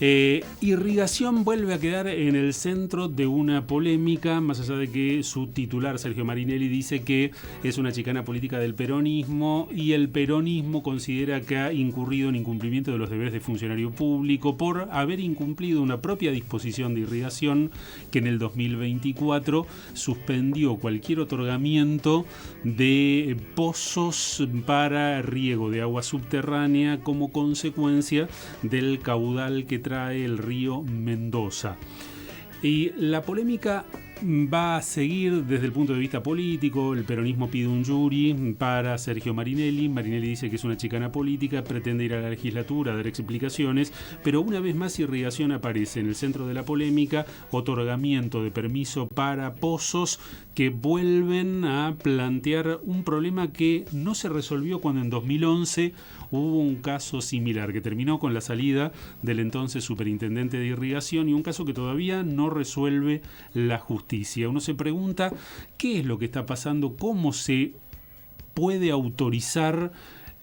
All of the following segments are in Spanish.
Irrigación vuelve a quedar en el centro de una polémica, más allá de que su titular, Sergio Marinelli, dice que es una chicana política del peronismo y el peronismo considera que ha incurrido en incumplimiento de los deberes de funcionario público por haber incumplido una propia disposición de irrigación que en el 2024 suspendió cualquier otorgamiento de pozos para riego de agua subterránea como consecuencia del caudal que trae el río Mendoza. Y la polémica va a seguir desde el punto de vista político. El peronismo pide un jury para Sergio Marinelli. Marinelli dice que es una chicana política, pretende ir a la legislatura a dar explicaciones, pero una vez más Irrigación aparece en el centro de la polémica, otorgamiento de permiso para pozos que vuelven a plantear un problema que no se resolvió cuando en 2011 hubo un caso similar que terminó con la salida del entonces superintendente de Irrigación y un caso que todavía no resuelve la justicia. Uno se pregunta qué es lo que está pasando, cómo se puede autorizar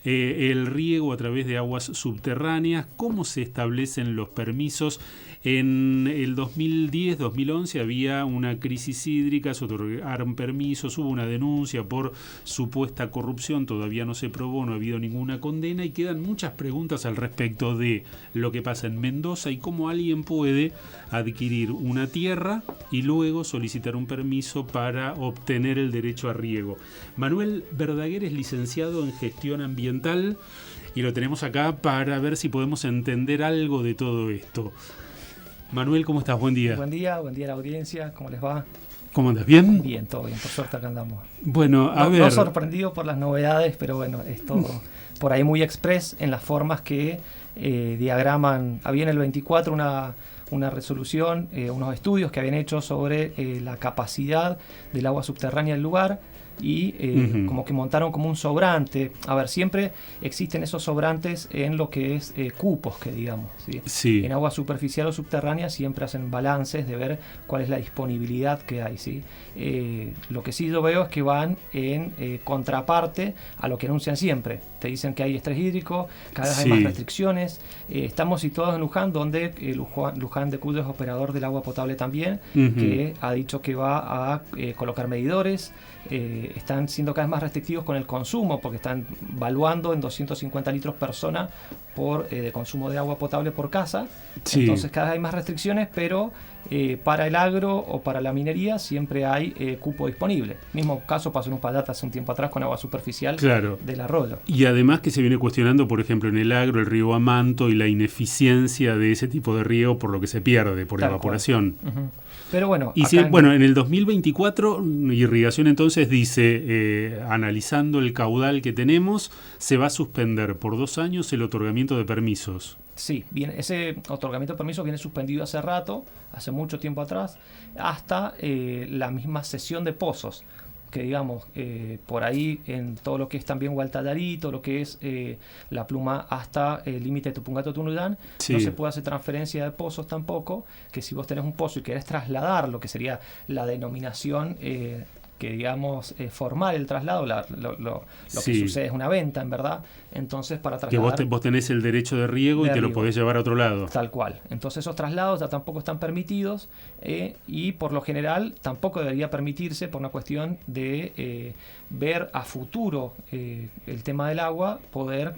el riego a través de aguas subterráneas, cómo se establecen los permisos. En el 2010-2011 había una crisis hídrica, se otorgaron permisos, hubo una denuncia por supuesta corrupción, todavía no se probó, no ha habido ninguna condena y quedan muchas preguntas al respecto de lo que pasa en Mendoza y cómo alguien puede adquirir una tierra y luego solicitar un permiso para obtener el derecho a riego. Manuel Verdaguer es licenciado en gestión ambiental y lo tenemos acá para ver si podemos entender algo de todo esto. Manuel, ¿cómo estás? Buen día. Buen día a la audiencia, ¿cómo les va? ¿Cómo andas? ¿Bien? Bien, todo bien, por suerte acá andamos. Bueno, a ver. No sorprendido por las novedades, pero bueno, es todo por ahí muy express en las formas que diagraman. Había en el 24 una resolución, unos estudios que habían hecho sobre la capacidad del agua subterránea del lugar y como que montaron como un sobrante. A ver, siempre existen esos sobrantes en lo que es cupos, que digamos, ¿sí? Sí. En agua superficial o subterránea siempre hacen balances de ver cuál es la disponibilidad que hay, ¿sí? Lo que sí yo veo es que van en contraparte a lo que anuncian siempre. Te dicen que hay estrés hídrico, cada vez hay más restricciones. Estamos situados en Luján, donde Luján de Cuyo es operador del agua potable también, que ha dicho que va a colocar medidores. Están siendo cada vez más restrictivos con el consumo porque están valuando en 250 litros persona de consumo de agua potable por casa. Sí. Entonces cada vez hay más restricciones, pero para el agro o para la minería siempre hay cupo disponible. Mismo caso pasó en Upalata hace un tiempo atrás con agua superficial del arroyo. Y además que se viene cuestionando, por ejemplo, en el agro, el río Amanto y la ineficiencia de ese tipo de riego por lo que se pierde, por evaporación. Pero bueno, y en el 2024 Irrigación entonces dice, analizando el caudal que tenemos, se va a suspender por 2 años el otorgamiento de permisos. Sí, bien, ese otorgamiento de permisos viene suspendido hace rato, hace mucho tiempo atrás, hasta la misma cesión de pozos, que digamos, por ahí en todo lo que es también Hualtallarí, lo que es la pluma hasta el límite de Tupungato Tunuyán, no se puede hacer transferencia de pozos tampoco, que si vos tenés un pozo y querés trasladar lo que sería la denominación que digamos formal el traslado, lo que sucede es una venta en verdad, entonces para trasladar... Que vos tenés el derecho de riego y te lo podés llevar a otro lado. Tal cual, entonces esos traslados ya tampoco están permitidos y por lo general tampoco debería permitirse por una cuestión de ver a futuro el tema del agua, poder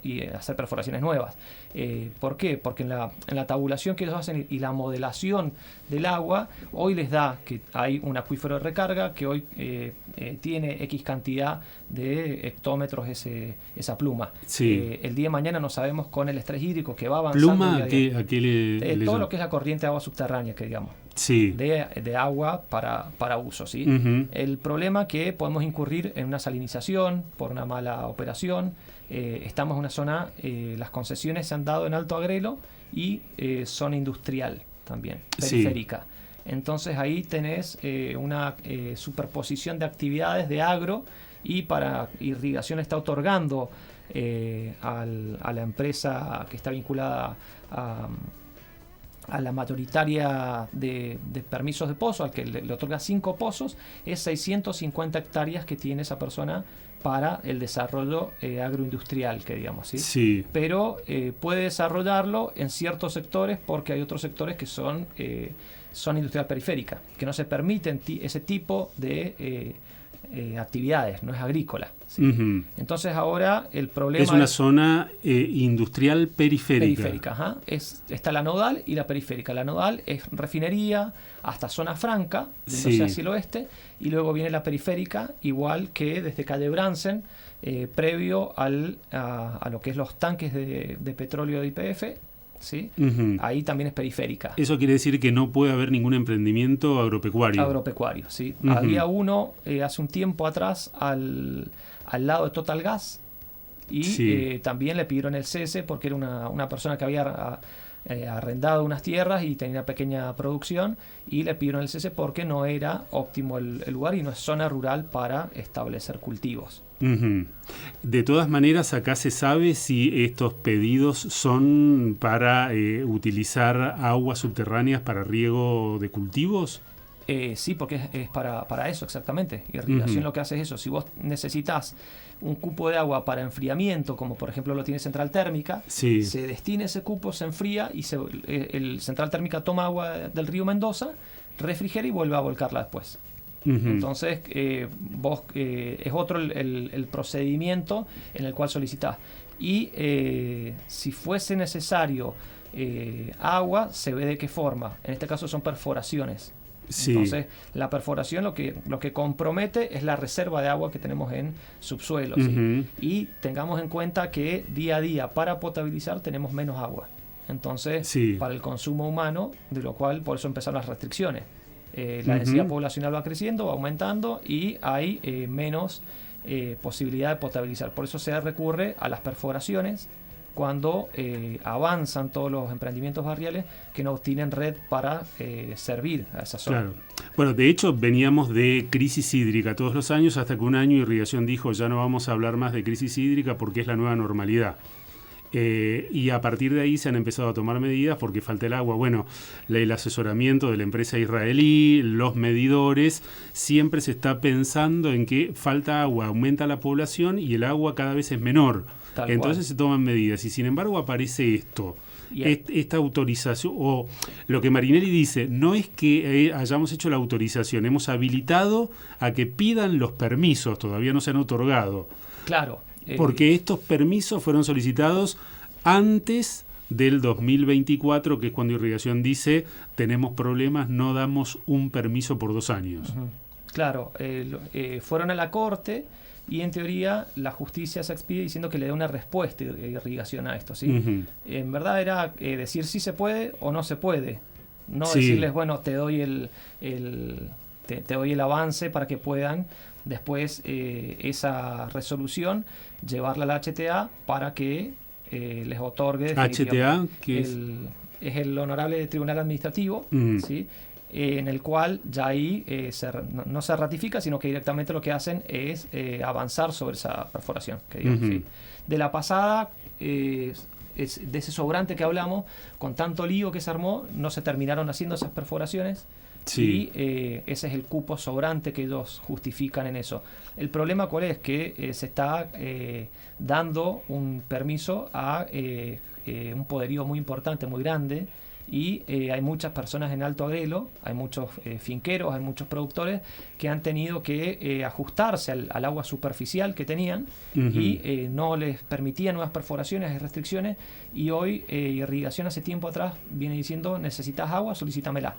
y hacer perforaciones nuevas. ¿Por qué? Porque en la tabulación que ellos hacen y la modelación del agua, hoy les da que hay un acuífero de recarga que hoy tiene X cantidad de hectómetros esa pluma. El día de mañana no sabemos con el estrés hídrico que va avanzando. ¿Pluma? ¿A qué todo lo que es la corriente de agua subterránea, que digamos. De agua para uso, ¿sí? El problema que podemos incurrir en una salinización por una mala operación. Estamos en una zona, las concesiones se han dado en Alto Agrelo y zona industrial también, periférica. Entonces ahí tenés una superposición de actividades de agro y para Irrigación está otorgando a la empresa que está vinculada a la mayoritaria de permisos de pozo, al que le otorga 5 pozos, es 650 hectáreas que tiene esa persona para el desarrollo agroindustrial, que digamos, ¿sí? Sí. Pero puede desarrollarlo en ciertos sectores porque hay otros sectores que son industrial periférica, que no se permiten ese tipo de actividades, no es agrícola, ¿sí? Uh-huh. Entonces ahora el problema es una zona industrial periférica. Periférica, ajá. Está la nodal y la periférica. La nodal es refinería hasta zona franca, yéndose hacia el oeste, y luego viene la periférica, igual que desde calle Bransen, previo a lo que es los tanques de petróleo de YPF, ¿sí? Uh-huh. Ahí también es periférica. Eso quiere decir que no puede haber ningún emprendimiento agropecuario. Agropecuario, sí. Uh-huh. Había uno hace un tiempo atrás al lado de Total Gas, y también le pidieron el cese porque era una persona que había arrendado unas tierras y tenía una pequeña producción, y le pidieron el cese porque no era óptimo el lugar y no es zona rural para establecer cultivos. Uh-huh. De todas maneras, acá se sabe si estos pedidos son para utilizar aguas subterráneas para riego de cultivos. Sí, porque es para eso exactamente. Irrigación lo que hace es eso. Si vos necesitas un cupo de agua para enfriamiento, como por ejemplo lo tiene central térmica, se destina ese cupo, se enfría y el central térmica toma agua del río Mendoza, refrigera y vuelve a volcarla después. Entonces vos es otro el procedimiento en el cual solicitás. Y si fuese necesario agua, se ve de qué forma. En este caso son perforaciones. Entonces la perforación lo que compromete es la reserva de agua que tenemos en subsuelo, ¿sí? Y tengamos en cuenta que día a día para potabilizar tenemos menos agua, entonces para el consumo humano, de lo cual por eso empezaron las restricciones. La densidad poblacional va creciendo, va aumentando y hay menos posibilidad de potabilizar, por eso se recurre a las perforaciones cuando avanzan todos los emprendimientos barriales que no tienen red para servir a esa zona. Claro. Bueno, de hecho veníamos de crisis hídrica todos los años, hasta que un año Irrigación dijo ya no vamos a hablar más de crisis hídrica porque es la nueva normalidad. Y a partir de ahí se han empezado a tomar medidas porque falta el agua. Bueno, el asesoramiento de la empresa israelí, los medidores, siempre se está pensando en que falta agua, aumenta la población y el agua cada vez es menor. Entonces se toman medidas y sin embargo aparece esto, esta autorización, o lo que Marinelli dice, no es que hayamos hecho la autorización, hemos habilitado a que pidan los permisos, todavía no se han otorgado. Claro. Porque estos permisos fueron solicitados antes del 2024, que es cuando Irrigación dice tenemos problemas, no damos un permiso por 2 años. Claro, fueron a la corte. Y en teoría la justicia se expide diciendo que le da una respuesta Irrigación a esto, ¿sí? En verdad era decir si se puede o no se puede. No decirles, bueno, te doy te doy el avance para que puedan después esa resolución llevarla a la HTA para que les otorgue. HTA, que es el Honorable Tribunal Administrativo, ¿sí? En el cual ya ahí no se ratifica, sino que directamente lo que hacen es avanzar sobre esa perforación. Que digamos, ¿sí? De la pasada, de ese sobrante que hablamos, con tanto lío que se armó, no se terminaron haciendo esas perforaciones. Y ese es el cupo sobrante que ellos justifican en eso. El problema cuál es que se está dando un permiso a un poderío muy importante, muy grande, y hay muchas personas en Alto Agrelo, hay muchos finqueros, hay muchos productores que han tenido que ajustarse al agua superficial que tenían y no les permitían nuevas perforaciones y restricciones, y hoy Irrigación hace tiempo atrás viene diciendo necesitas agua, solicítamela.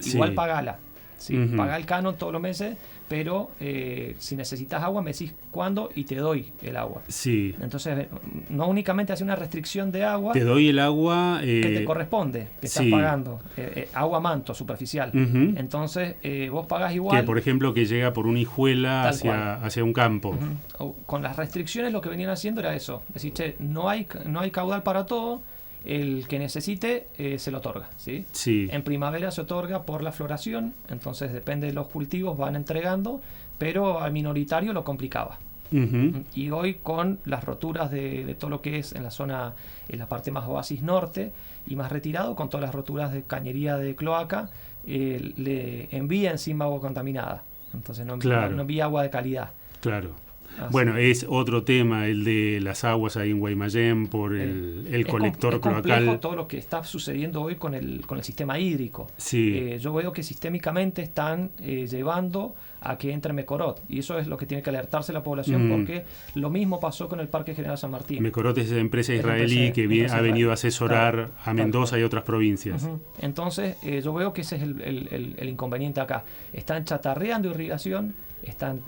Igual pagala, ¿sí? Paga el canon todos los meses, pero si necesitas agua me decís cuándo y te doy el agua. Entonces no únicamente hace una restricción de agua, te doy el agua que te corresponde, que estás pagando agua manto superficial. Entonces vos pagás igual, que por ejemplo que llega por una hijuela hacia un campo. Con las restricciones lo que venían haciendo era eso, decir, che, no hay caudal para todo, el que necesite se lo otorga, ¿sí? En primavera se otorga por la floración, entonces depende de los cultivos, van entregando, pero al minoritario lo complicaba. Y hoy con las roturas de todo lo que es en la zona, en la parte más oasis norte y más retirado, con todas las roturas de cañería de cloaca, le envía encima agua contaminada. Entonces no envía agua de calidad. Claro. Bueno, es otro tema el de las aguas ahí en Guaymallén por el colector cloacal. Es complejo todo lo que está sucediendo hoy con el sistema hídrico. Sí. Yo veo que sistémicamente están llevando a que entre Mecorot, y eso es lo que tiene que alertarse la población, porque lo mismo pasó con el Parque General San Martín. Mecorot es esa empresa israelí que ha venido a asesorar a Mendoza y otras provincias. Entonces yo veo que ese es el inconveniente acá. Están chatarreando irrigación, están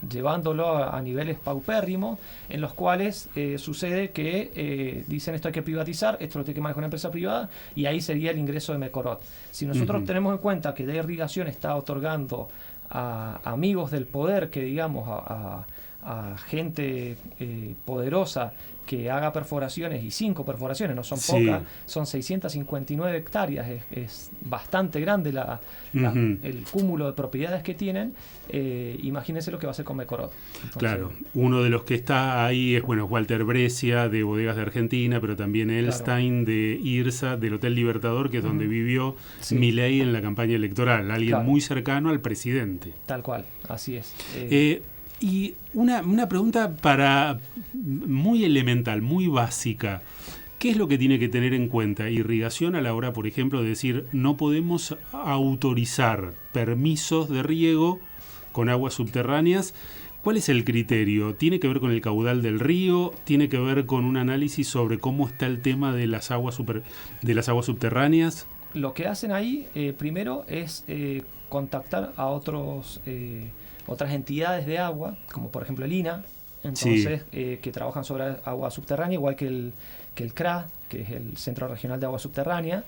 llevándolo a niveles paupérrimos, en los cuales sucede que dicen esto hay que privatizar, esto lo tiene que manejar una empresa privada, y ahí sería el ingreso de Mecorot. Si nosotros tenemos en cuenta que de irrigación está otorgando a amigos del poder, que digamos a gente poderosa que haga perforaciones, y 5 perforaciones, no son pocas, son 659 hectáreas, es bastante grande el cúmulo de propiedades que tienen. Imagínense lo que va a hacer con Mecorot. Entonces, claro, uno de los que está ahí es Walter Brescia, de Bodegas de Argentina, pero también Elstein, de IRSA, del Hotel Libertador, que es donde vivió Milei en la campaña electoral, alguien muy cercano al presidente. Tal cual, así es. Y una pregunta muy elemental, muy básica. ¿Qué es lo que tiene que tener en cuenta irrigación a la hora, por ejemplo, de decir no podemos autorizar permisos de riego con aguas subterráneas? ¿Cuál es el criterio? ¿Tiene que ver con el caudal del río? ¿Tiene que ver con un análisis sobre cómo está el tema de las aguas subterráneas? Lo que hacen ahí primero es contactar a otras entidades de agua, como por ejemplo el INA, entonces que trabajan sobre agua subterránea, igual que el CRA, que es el Centro Regional de Agua Subterránea,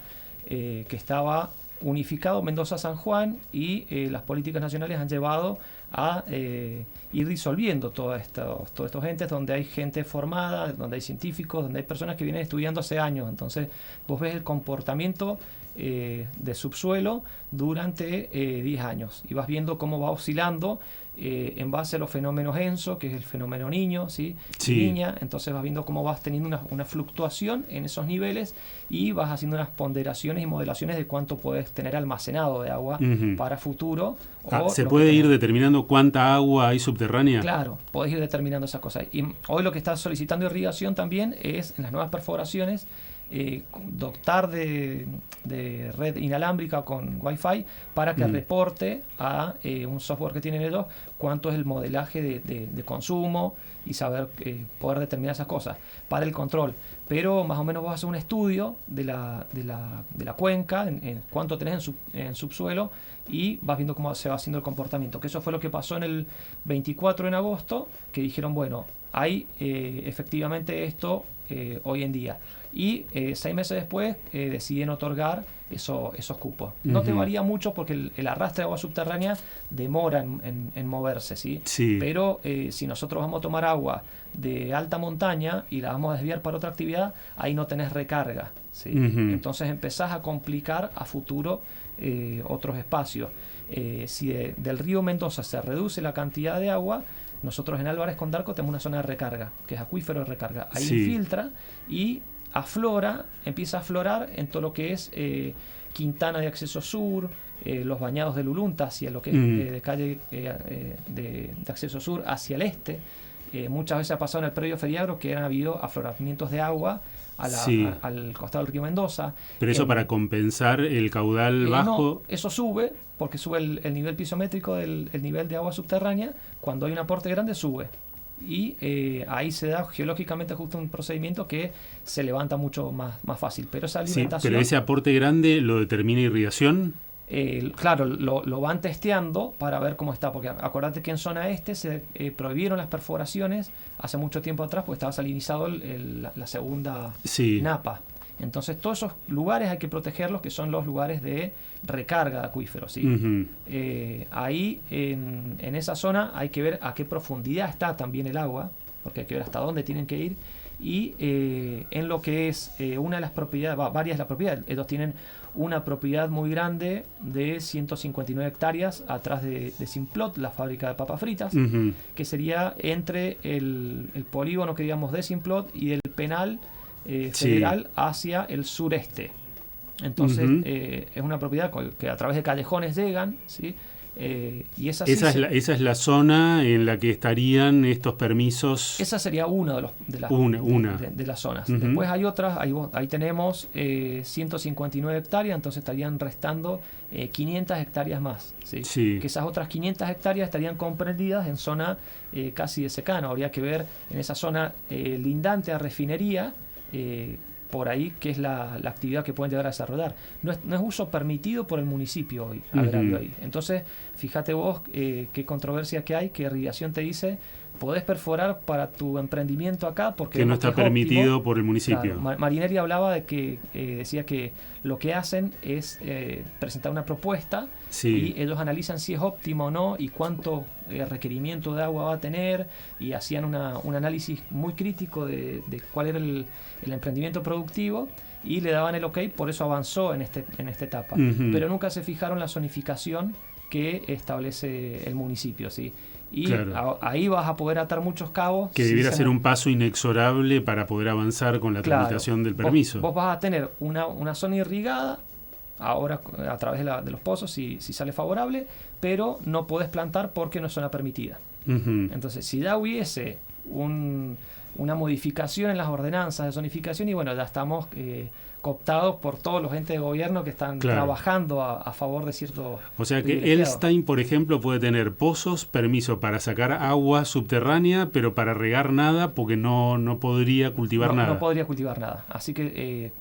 que estaba unificado Mendoza-San Juan, y las políticas nacionales han llevado a ir disolviendo todos estos entes, donde hay gente formada, donde hay científicos, donde hay personas que vienen estudiando hace años. Entonces vos ves el comportamiento de subsuelo durante 10 años y vas viendo cómo va oscilando en base a los fenómenos ENSO, que es el fenómeno niño, ¿sí? Niña. Entonces vas viendo cómo vas teniendo una fluctuación en esos niveles, y vas haciendo unas ponderaciones y modelaciones de cuánto puedes tener almacenado de agua para futuro. ¿Se puede ir determinando cuánta agua hay subterránea? Claro, podés ir determinando esas cosas. Y hoy lo que está solicitando irrigación también es, en las nuevas perforaciones, dotar de red inalámbrica con Wi-Fi para que reporte a un software que tienen ellos cuánto es el modelaje de consumo, y saber poder determinar esas cosas para el control. Pero más o menos vos haces un estudio de la cuenca, en cuánto tenés en subsuelo, y vas viendo cómo se va haciendo el comportamiento. Que eso fue lo que pasó en el 24 en agosto, que dijeron, bueno, hay efectivamente esto hoy en día. Y 6 meses después deciden otorgar esos cupos. No te varía mucho, porque el arrastre de agua subterránea demora en moverse, ¿sí? Pero si nosotros vamos a tomar agua de alta montaña y la vamos a desviar para otra actividad, ahí no tenés recarga, ¿sí? Entonces empezás a complicar a futuro otros espacios. Si del río Mendoza se reduce la cantidad de agua, nosotros en Álvarez Condarco tenemos una zona de recarga, que es acuífero de recarga. Ahí infiltra y empieza a aflorar en todo lo que es Quintana de Acceso Sur, los bañados de Lulunta hacia lo que es de calle de Acceso Sur hacia el este. Muchas veces ha pasado en el predio Feriagro que han habido afloramientos de agua al costado del río Mendoza. Pero eso para compensar el caudal bajo. No, eso sube, porque sube el nivel pisométrico del nivel de agua subterránea. Cuando hay un aporte grande, sube. Y ahí se da geológicamente justo un procedimiento que se levanta mucho más fácil. Pero esa alimentación. Pero ese aporte grande lo determina irrigación. Claro, lo van testeando para ver cómo está, porque acordate que en zona este se prohibieron las perforaciones hace mucho tiempo atrás, porque estaba salinizado la segunda napa. Entonces todos esos lugares hay que protegerlos, que son los lugares de recarga de acuíferos, ¿sí? Ahí en esa zona hay que ver a qué profundidad está también el agua, porque hay que ver hasta dónde tienen que ir, y en lo que es una de las propiedades, varias de las propiedades, ellos tienen una propiedad muy grande de 159 hectáreas atrás de Simplot, la fábrica de papas fritas, que sería entre el polígono que digamos de Simplot y el penal federal hacia el sureste. Entonces es una propiedad que a través de callejones llegan, ¿sí? Y esa es la zona en la que estarían estos permisos. Esa sería una de las zonas. Después hay otras, ahí tenemos 159 hectáreas, entonces estarían restando 500 hectáreas más. ¿Sí? Sí. Que esas otras 500 hectáreas estarían comprendidas en zona casi de secano. Habría que ver en esa zona lindante a refinería, por ahí, que es la actividad que pueden llegar a desarrollar. No es uso permitido por el municipio hoy, agrario ahí. Entonces, fíjate vos qué controversia que hay, que Irrigación te dice, podés perforar para tu emprendimiento acá porque que no está permitido óptimo por el municipio. Claro, Marinelli hablaba de que decía que lo que hacen es presentar una propuesta y ellos analizan si es óptimo o no y cuánto requerimiento de agua va a tener, y hacían un análisis muy crítico de cuál era el emprendimiento productivo y le daban el ok, por eso avanzó en esta etapa. Pero nunca se fijaron la zonificación que establece el municipio, ¿sí? Y ahí vas a poder atar muchos cabos. Que debiera ser un paso inexorable para poder avanzar con la tramitación del permiso. Vos vas a tener una zona irrigada, ahora a través de los pozos, si sale favorable, pero no podés plantar porque no es zona permitida. Entonces, si ya hubiese una modificación en las ordenanzas de zonificación, y bueno, ya estamos cooptados por todos los entes de gobierno que están trabajando a favor de ciertos. O sea que Elstein, por ejemplo, puede tener pozos, permiso para sacar agua subterránea, pero para regar nada, porque no podría cultivar nada. No podría cultivar nada. Así que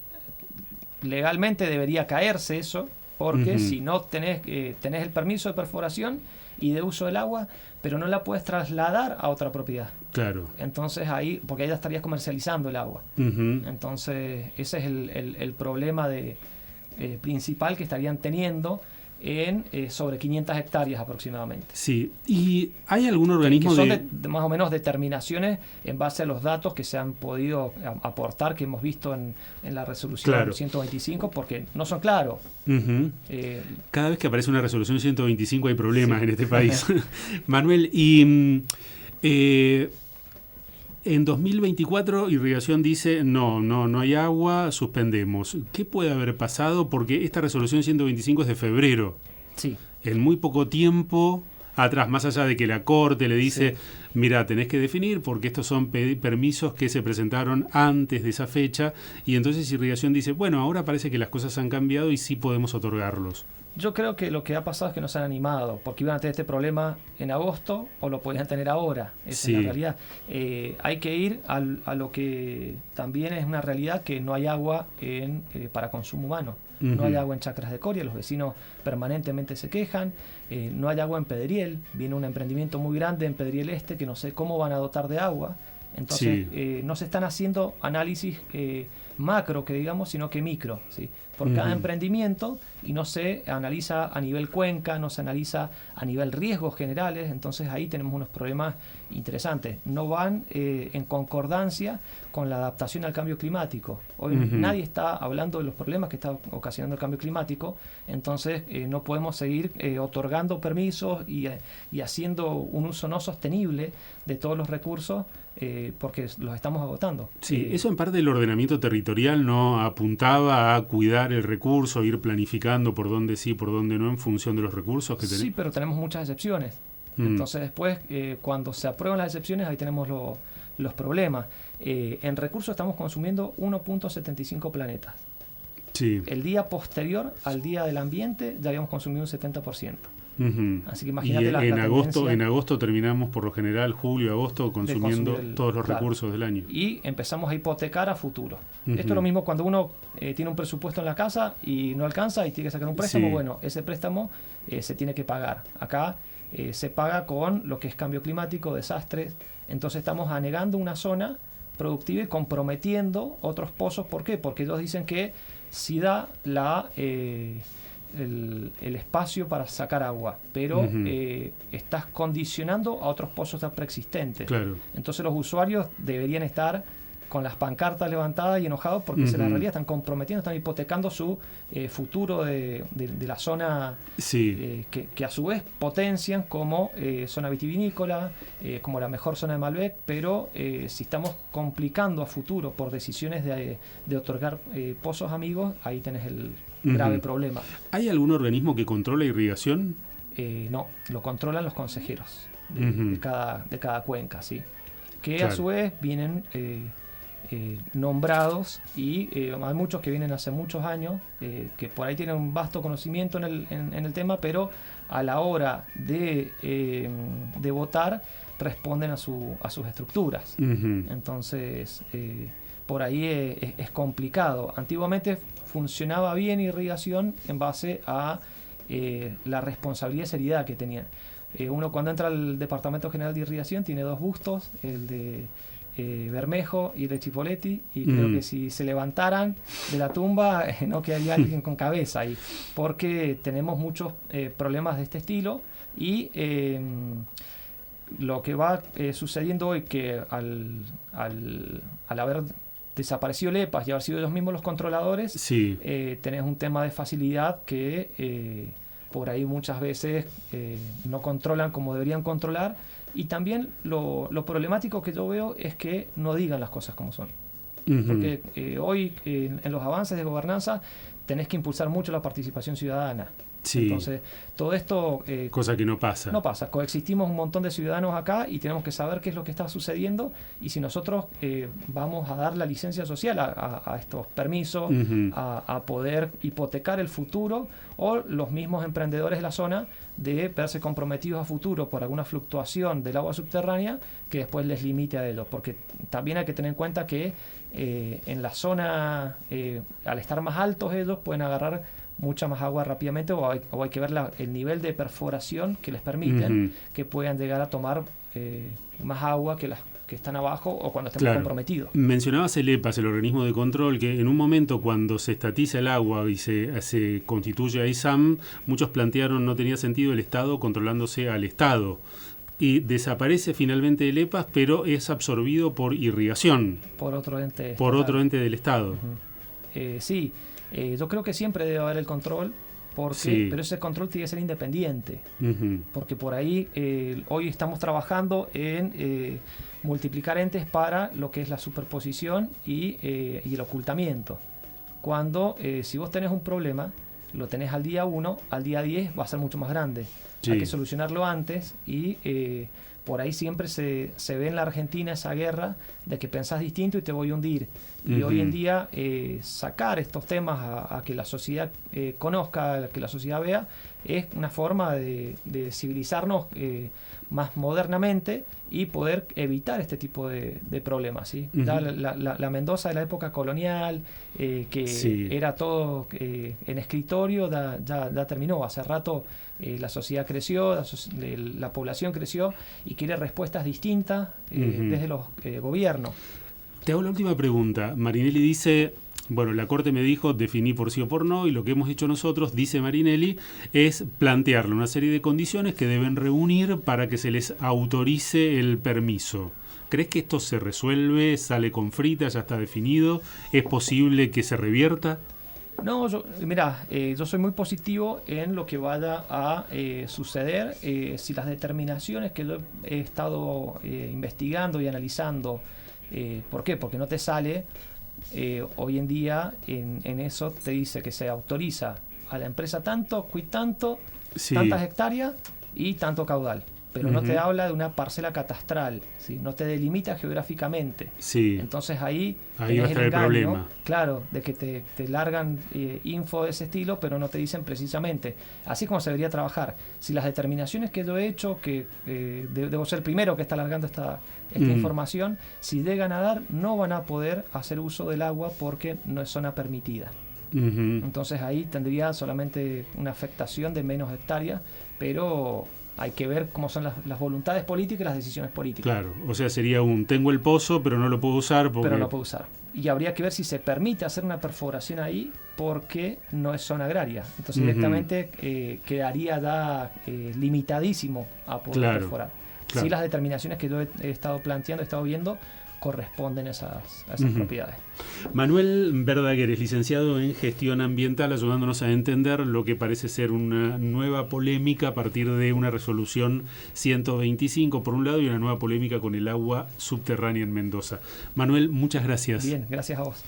legalmente debería caerse eso, porque si no tenés el permiso de perforación y de uso del agua, pero no la puedes trasladar a otra propiedad. Claro. Entonces ahí, porque ahí ya estarías comercializando el agua. Entonces ese es el problema principal que estarían teniendo en sobre 500 hectáreas aproximadamente. Sí, ¿y hay algún organismo que son de más o menos determinaciones en base a los datos que se han podido aportar, que hemos visto en la resolución 125, porque no son claros. Cada vez que aparece una resolución 125 hay problemas en este país. Manuel, y en 2024 Irrigación dice no hay agua, suspendemos. ¿Qué puede haber pasado? Porque esta resolución 125 es de febrero. Sí. En muy poco tiempo atrás, más allá de que la Corte le dice, mira, tenés que definir porque estos son permisos que se presentaron antes de esa fecha, y entonces Irrigación dice, bueno, ahora parece que las cosas han cambiado y sí podemos otorgarlos. Yo creo que lo que ha pasado es que no se han animado, porque iban a tener este problema en agosto o lo podían tener ahora. Esa es la realidad. Hay que ir a lo que también es una realidad, que no hay agua para consumo humano. No hay agua en Chacras de Coria, los vecinos permanentemente se quejan. No hay agua en Pedriel, viene un emprendimiento muy grande en Pedriel Este que no sé cómo van a dotar de agua. Entonces no se están haciendo análisis macro, que digamos, sino que micro, ¿sí? Por cada emprendimiento, y no se analiza a nivel cuenca, no se analiza a nivel riesgos generales. Entonces ahí tenemos unos problemas interesantes. No van en concordancia con la adaptación al cambio climático. Hoy nadie está hablando de los problemas que está ocasionando el cambio climático, entonces no podemos seguir otorgando permisos y haciendo un uso no sostenible de todos los recursos, porque los estamos agotando. Sí, eso en parte del ordenamiento territorial no apuntaba a cuidar el recurso, ir planificando por dónde sí, por dónde no, en función de los recursos que tenemos. Sí, pero tenemos muchas excepciones. Entonces después, cuando se aprueban las excepciones, ahí tenemos los problemas. En recursos estamos consumiendo 1.75 planetas. Sí. El día posterior al Día del Ambiente ya habíamos consumido un 70%. Así que imagínate en agosto terminamos por lo general, julio, agosto, consumiendo todos los recursos del año. Y empezamos a hipotecar a futuro. Esto es lo mismo cuando uno tiene un presupuesto en la casa y no alcanza y tiene que sacar un préstamo. Bueno, ese préstamo se tiene que pagar. Acá se paga con lo que es cambio climático, desastres. Entonces estamos anegando una zona productiva y comprometiendo otros pozos. ¿Por qué? Porque ellos dicen que si da el espacio para sacar agua, pero estás condicionando a otros pozos ya preexistentes. Claro. Entonces los usuarios deberían estar con las pancartas levantadas y enojados porque esa es la realidad, están comprometiendo, están hipotecando su futuro de la zona, que a su vez potencian como zona vitivinícola, como la mejor zona de Malbec, pero si estamos complicando a futuro por decisiones de otorgar pozos amigos, ahí tenés el grave problema. ¿Hay algún organismo que controla irrigación? No, lo controlan los consejeros de cada cuenca, ¿sí? Que a su vez vienen nombrados, y hay muchos que vienen hace muchos años, que por ahí tienen un vasto conocimiento en el tema, pero a la hora de votar responden a sus estructuras. Entonces, por ahí es complicado. Antiguamente funcionaba bien irrigación en base a la responsabilidad y seriedad que tenían. Uno cuando entra al Departamento General de Irrigación tiene dos bustos, el de Bermejo y de Chipoletti, y creo que si se levantaran de la tumba no quedaría alguien con cabeza ahí, porque tenemos muchos problemas de este estilo, y lo que va sucediendo hoy, que al haber desaparecido LEPAS y haber sido ellos mismos los controladores, tenés un tema de facilidad que por ahí muchas veces no controlan como deberían controlar, y también lo problemático que yo veo es que no digan las cosas como son. Porque hoy en los avances de gobernanza tenés que impulsar mucho la participación ciudadana. Entonces, todo esto... cosa que no pasa. No pasa. Coexistimos un montón de ciudadanos acá y tenemos que saber qué es lo que está sucediendo, y si nosotros vamos a dar la licencia social a estos permisos, a poder hipotecar el futuro, o los mismos emprendedores de la zona de verse comprometidos a futuro por alguna fluctuación del agua subterránea que después les limite a ellos. Porque también hay que tener en cuenta que en la zona, al estar más altos ellos, pueden agarrar mucha más agua rápidamente, o hay que ver el nivel de perforación que les permiten que puedan llegar a tomar más agua que las que están abajo, o cuando estén comprometidos. Mencionabas el EPAS, el organismo de control, que en un momento cuando se estatiza el agua y se constituye a ISAM, muchos plantearon no tenía sentido el Estado controlándose al Estado. Y desaparece finalmente el EPAS, pero es absorbido por irrigación. Por otro ente. Por otro ente del Estado. Sí. Yo creo que siempre debe haber el control, pero ese control tiene que ser independiente, porque por ahí hoy estamos trabajando en multiplicar entes para lo que es la superposición y el ocultamiento. Cuando si vos tenés un problema, lo tenés al día 1, al día 10 va a ser mucho más grande. Hay que solucionarlo antes, y por ahí siempre se ve en la Argentina esa guerra de que pensás distinto y te voy a hundir. Y hoy en día sacar estos temas a que la sociedad conozca, a que la sociedad vea, es una forma de civilizarnos más modernamente y poder evitar este tipo de problemas, ¿sí? La Mendoza de la época colonial, que era todo en escritorio, ya terminó. Hace rato la sociedad creció, la población creció y quiere respuestas distintas desde los gobiernos. Te hago la última pregunta. Marinelli dice, bueno, la Corte me dijo, definí por sí o por no, y lo que hemos hecho nosotros, dice Marinelli, es plantearle una serie de condiciones que deben reunir para que se les autorice el permiso. ¿Crees que esto se resuelve, sale con frita, ya está definido? ¿Es posible que se revierta? No, yo soy muy positivo en lo que vaya a suceder. Si las determinaciones que yo he estado investigando y analizando, ¿por qué? Porque no te sale, hoy en día en eso te dice que se autoriza a la empresa tanto, tantas hectáreas y tanto caudal. Pero no te habla de una parcela catastral, ¿sí? No te delimita geográficamente. Entonces ahí va a estar el problema. Claro, de que te largan info de ese estilo, pero no te dicen precisamente. Así como se debería trabajar. Si las determinaciones que yo he hecho, que debo ser el primero que está largando esta información, si llegan a dar, no van a poder hacer uso del agua porque no es zona permitida. Entonces ahí tendría solamente una afectación de menos hectáreas, pero hay que ver cómo son las voluntades políticas y las decisiones políticas. Claro, o sea, sería tengo el pozo, pero no lo puedo usar. Pero no puedo usar. Y habría que ver si se permite hacer una perforación ahí, porque no es zona agraria. Entonces directamente quedaría ya limitadísimo a poder perforar. Sí, las determinaciones que yo he estado planteando, he estado viendo, corresponden a esas propiedades. Manuel Verdaguer es licenciado en Gestión Ambiental, ayudándonos a entender lo que parece ser una nueva polémica a partir de una resolución 125 por un lado y una nueva polémica con el agua subterránea en Mendoza. Manuel, muchas gracias. Bien, gracias a vos.